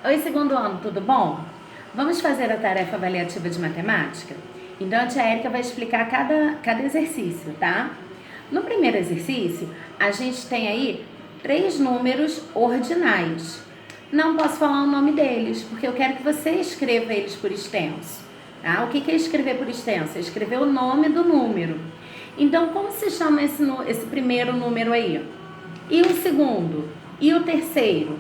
Oi, segundo ano, tudo bom? Vamos fazer a tarefa avaliativa de matemática? Então, a tia Érica vai explicar cada exercício, tá? No primeiro exercício, a gente tem aí 3 números ordinais. Não posso falar o nome deles, porque eu quero que você escreva eles por extenso. Tá? O que é escrever por extenso? É escrever o nome do número. Então, como se chama esse primeiro número aí? E o segundo? E o terceiro?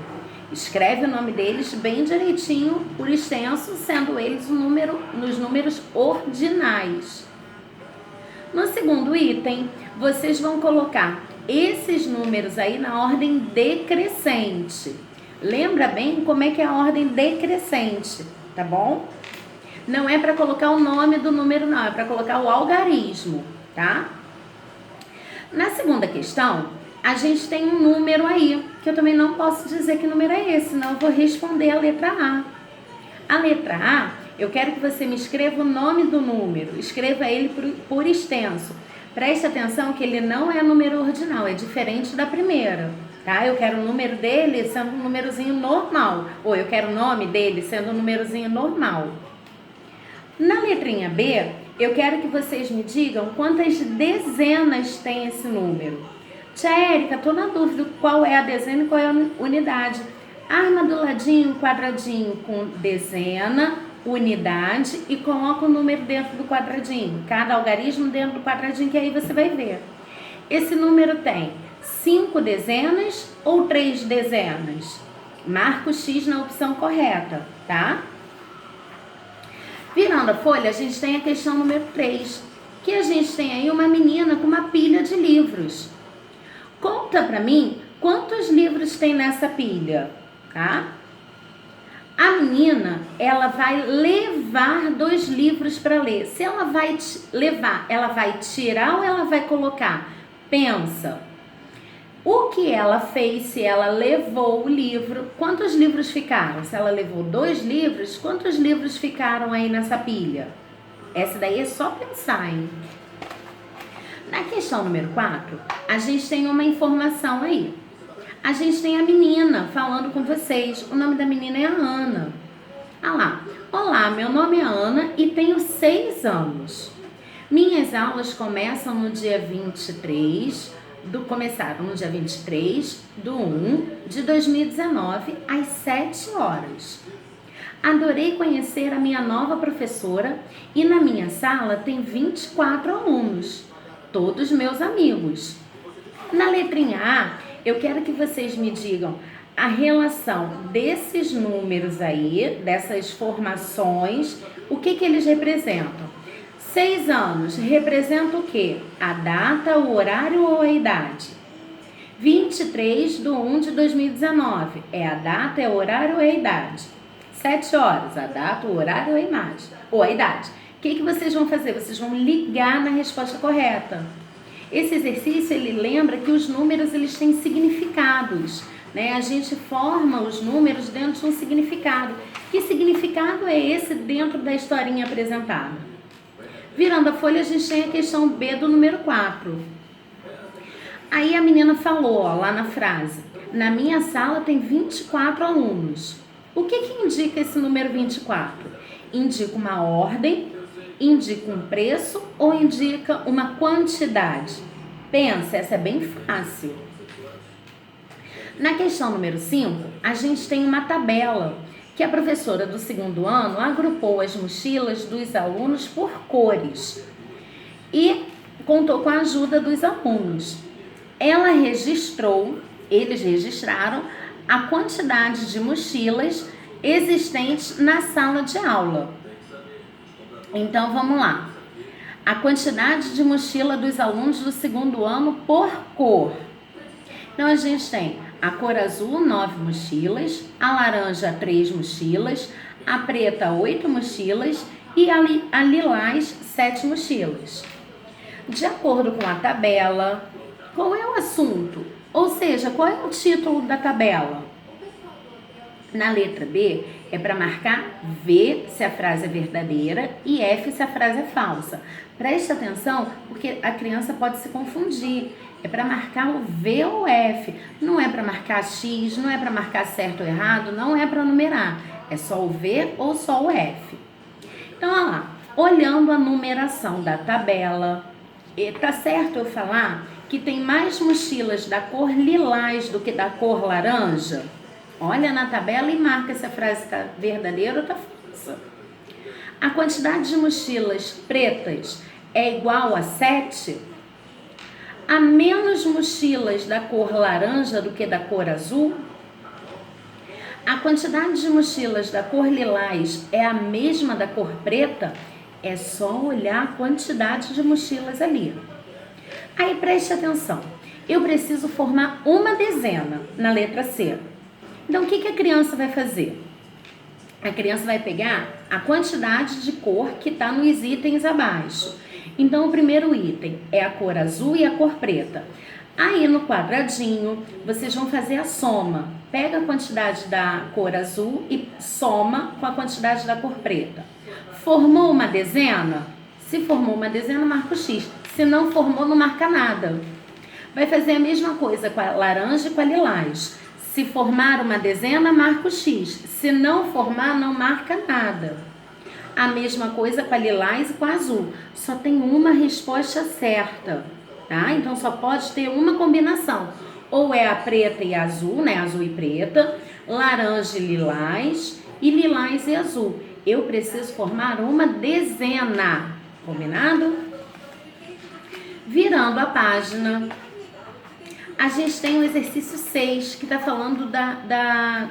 Escreve o nome deles bem direitinho, por extenso, sendo eles nos números ordinais. No segundo item, vocês vão colocar esses números aí na ordem decrescente. Lembra bem como é que é a ordem decrescente, tá bom? Não é para colocar o nome do número, não, é para colocar o algarismo, tá? Na segunda questão, a gente tem um número aí, que eu também não posso dizer que número é esse, senão eu vou responder a letra A. A letra A, eu quero que você me escreva o nome do número, escreva ele por extenso. Preste atenção que ele não é número ordinal, é diferente da primeira, tá? Eu quero o número dele sendo um númerozinho normal, ou eu quero o nome dele sendo um númerozinho normal. Na letrinha B, eu quero que vocês me digam quantas dezenas tem esse número. Tia Érica, tô na dúvida qual é a dezena e qual é a unidade. Arma do ladinho, quadradinho com dezena, unidade e coloca o número dentro do quadradinho. Cada algarismo dentro do quadradinho, que aí você vai ver. Esse número tem 5 dezenas ou 3 dezenas? Marca o X na opção correta, tá? Virando a folha, a gente tem a questão número 3, que a gente tem aí uma menina com uma pilha de livros. Conta pra mim quantos livros tem nessa pilha, tá? A menina, ela vai levar 2 livros para ler. Se ela vai levar, ela vai tirar ou ela vai colocar? Pensa. O que ela fez se ela levou o livro? Quantos livros ficaram? Se ela levou 2 livros, quantos livros ficaram aí nessa pilha? Essa daí é só pensar, hein? Na questão número 4, a gente tem uma informação aí. A gente tem a menina falando com vocês. O nome da menina é a Ana. Ah lá. Olá, meu nome é Ana e tenho 6 anos. Minhas aulas começam no dia 23, começaram no dia 23 de 1 de 2019, às 7 horas. Adorei conhecer a minha nova professora e na minha sala tem 24 alunos. Todos meus amigos. Na letrinha A, eu quero que vocês me digam a relação desses números aí, dessas formações, o que eles representam. 6 anos representa o quê? A data, o horário ou a idade? 23 de 1 de 2019, é a data, é o horário ou é a idade? 7 horas, a data, o horário ou a idade? O que vocês vão fazer? Vocês vão ligar na resposta correta. Esse exercício, ele lembra que os números, eles têm significados, né? A gente forma os números dentro de um significado. Que significado é esse dentro da historinha apresentada? Virando a folha, a gente tem a questão B do número 4. Aí a menina falou, ó, lá na frase, na minha sala tem 24 alunos. O que indica esse número 24? Indica uma ordem, indica um preço ou indica uma quantidade? Pensa, essa é bem fácil. Na questão número 5, a gente tem uma tabela que a professora do segundo ano agrupou as mochilas dos alunos por cores e contou com a ajuda dos alunos. Eles registraram a quantidade de mochilas existentes na sala de aula. Então, vamos lá. A quantidade de mochila dos alunos do segundo ano por cor. Então, a gente tem a cor azul, 9 mochilas, a laranja, 3 mochilas, a preta, 8 mochilas e a lilás, 7 mochilas. De acordo com a tabela, qual é o assunto? Ou seja, qual é o título da tabela? Na letra B, é para marcar V se a frase é verdadeira e F se a frase é falsa. Preste atenção, porque a criança pode se confundir. É para marcar o V ou F. Não é para marcar X, não é para marcar certo ou errado, não é para numerar. É só o V ou só o F. Então, olha lá. Olhando a numeração da tabela, tá certo eu falar que tem mais mochilas da cor lilás do que da cor laranja? Olha na tabela e marca se a frase está verdadeira ou está falsa. A quantidade de mochilas pretas é igual a 7? Há menos mochilas da cor laranja do que da cor azul? A quantidade de mochilas da cor lilás é a mesma da cor preta? É só olhar a quantidade de mochilas ali. Aí preste atenção, eu preciso formar uma dezena na letra C. Então o que a criança vai fazer? A criança vai pegar a quantidade de cor que está nos itens abaixo. Então o primeiro item é a cor azul e a cor preta. Aí no quadradinho vocês vão fazer a soma. Pega a quantidade da cor azul e soma com a quantidade da cor preta. Formou uma dezena? Se formou uma dezena, marca o X. Se não formou, não marca nada. Vai fazer a mesma coisa com a laranja e com a lilás. Se formar uma dezena, marca o X. Se não formar, não marca nada. A mesma coisa com a lilás e com a azul. Só tem uma resposta certa, tá? Então só pode ter uma combinação. Ou é a preta e azul, né? Azul e preta, laranja e lilás e azul. Eu preciso formar uma dezena. Combinado? Virando a página, a gente tem o exercício 6, que está falando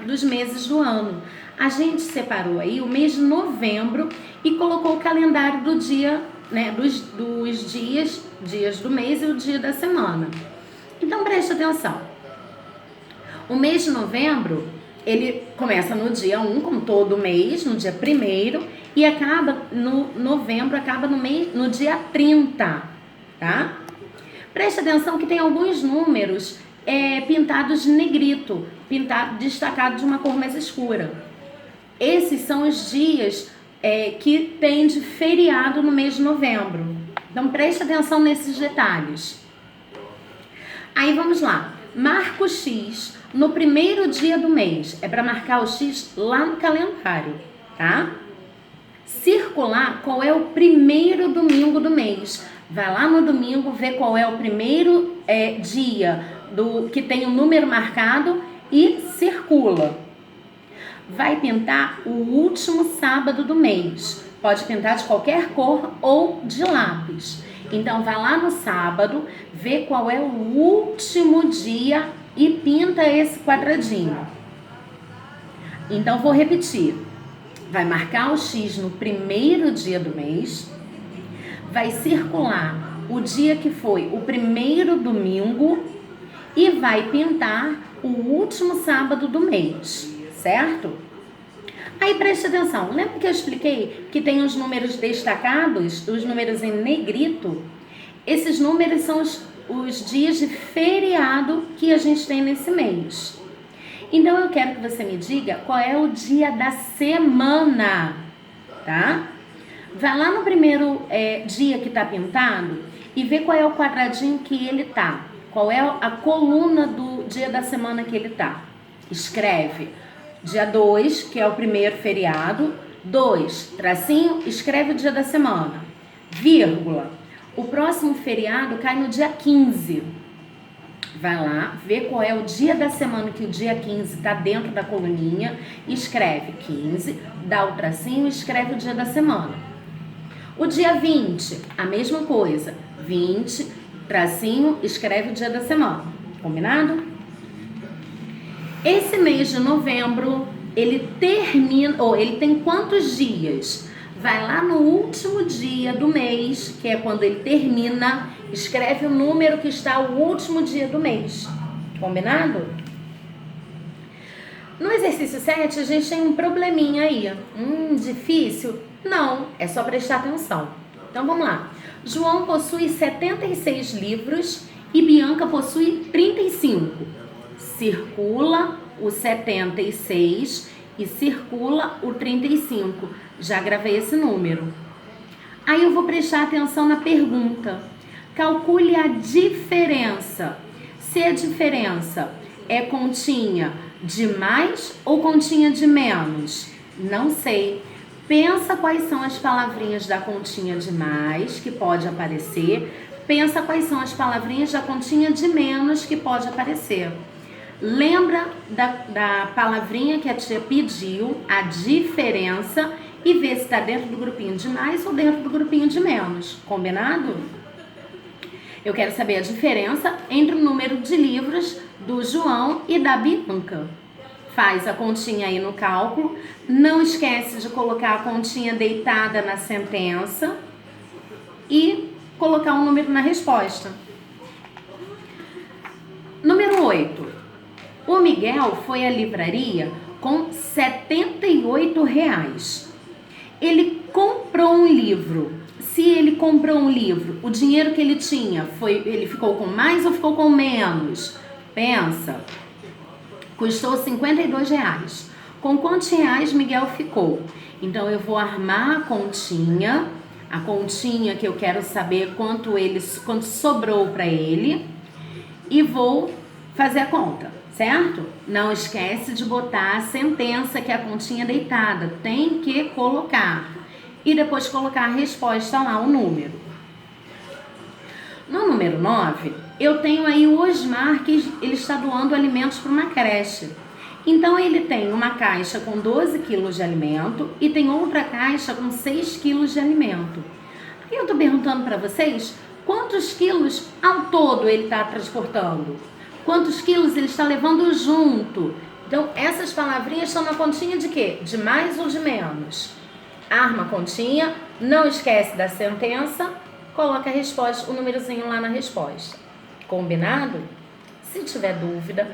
dos meses do ano. A gente separou aí o mês de novembro e colocou o calendário do dia, né, dos dias do mês e o dia da semana. Então preste atenção. O mês de novembro, ele começa no dia 1, como todo mês, no dia 1º, e acaba novembro acaba no dia 30, tá? Preste atenção que tem alguns números pintados de negrito, destacado de uma cor mais escura. Esses são os dias que tem de feriado no mês de novembro. Então preste atenção nesses detalhes. Aí vamos lá. Marca o X no primeiro dia do mês. É para marcar o X lá no calendário, tá? Circular qual é o primeiro domingo do mês. Vai lá no domingo, vê qual é o primeiro dia que tem um número marcado e circula. Vai pintar o último sábado do mês. Pode pintar de qualquer cor ou de lápis. Então vai lá no sábado, vê qual é o último dia e pinta esse quadradinho. Então vou repetir. Vai marcar o X no primeiro dia do mês. Vai circular o dia que foi o primeiro domingo e vai pintar o último sábado do mês, certo? Aí preste atenção, lembra que eu expliquei que tem os números destacados, os números em negrito? Esses números são os dias de feriado que a gente tem nesse mês. Então eu quero que você me diga qual é o dia da semana, tá? Vai lá no primeiro dia que está pintado e vê qual é o quadradinho que ele tá. Qual é a coluna do dia da semana que ele tá. Escreve dia 2, que é o primeiro feriado. 2, tracinho, escreve o dia da semana. Vírgula. O próximo feriado cai no dia 15. Vai lá, vê qual é o dia da semana que o dia 15 está dentro da coluninha. Escreve 15, dá o tracinho e escreve o dia da semana. O dia 20, a mesma coisa. 20, tracinho, escreve o dia da semana. Combinado? Esse mês de novembro, ele tem quantos dias? Vai lá no último dia do mês, que é quando ele termina, escreve o número que está o último dia do mês. Combinado? No exercício 7, a gente tem um probleminha aí. Difícil? Não, é só prestar atenção. Então vamos lá. João possui 76 livros e Bianca possui 35. Circula o 76 e circula o 35. Já gravei esse número. Aí eu vou prestar atenção na pergunta. Calcule a diferença. Se a diferença é continha de mais ou continha de menos? Não sei. Pensa quais são as palavrinhas da continha de mais que pode aparecer. Pensa quais são as palavrinhas da continha de menos que pode aparecer. Lembra da palavrinha que a tia pediu, a diferença, e vê se está dentro do grupinho de mais ou dentro do grupinho de menos. Combinado? Eu quero saber a diferença entre o número de livros do João e da Bianca. Faz a continha aí no cálculo. Não esquece de colocar a continha deitada na sentença e colocar um número na resposta. Número 8. O Miguel foi à livraria com R$78. Ele comprou um livro. Se ele comprou um livro, o dinheiro que ele tinha, ele ficou com mais ou ficou com menos? Pensa. Custou R$52. Com quantos reais Miguel ficou? Então, eu vou armar a continha que eu quero saber quanto sobrou para ele, e vou fazer a conta, certo? Não esquece de botar a sentença, que é a continha deitada. Tem que colocar. E depois colocar a resposta lá, o número. No número 9, eu tenho aí o Osmar, que ele está doando alimentos para uma creche. Então, ele tem uma caixa com 12 quilos de alimento e tem outra caixa com 6 quilos de alimento. E eu estou perguntando para vocês, quantos quilos ao todo ele está transportando? Quantos quilos ele está levando junto? Então, essas palavrinhas estão na continha de quê? De mais ou de menos? Arma a continha, não esquece da sentença, coloca a resposta, o númerozinho lá na resposta. Combinado? Se tiver dúvida,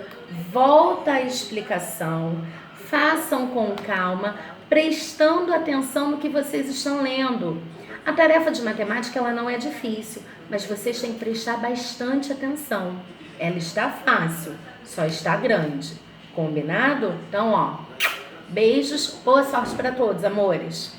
volta à explicação, façam com calma, prestando atenção no que vocês estão lendo. A tarefa de matemática, ela não é difícil, mas vocês têm que prestar bastante atenção. Ela está fácil, só está grande. Combinado? Então, beijos, boa sorte para todos, amores.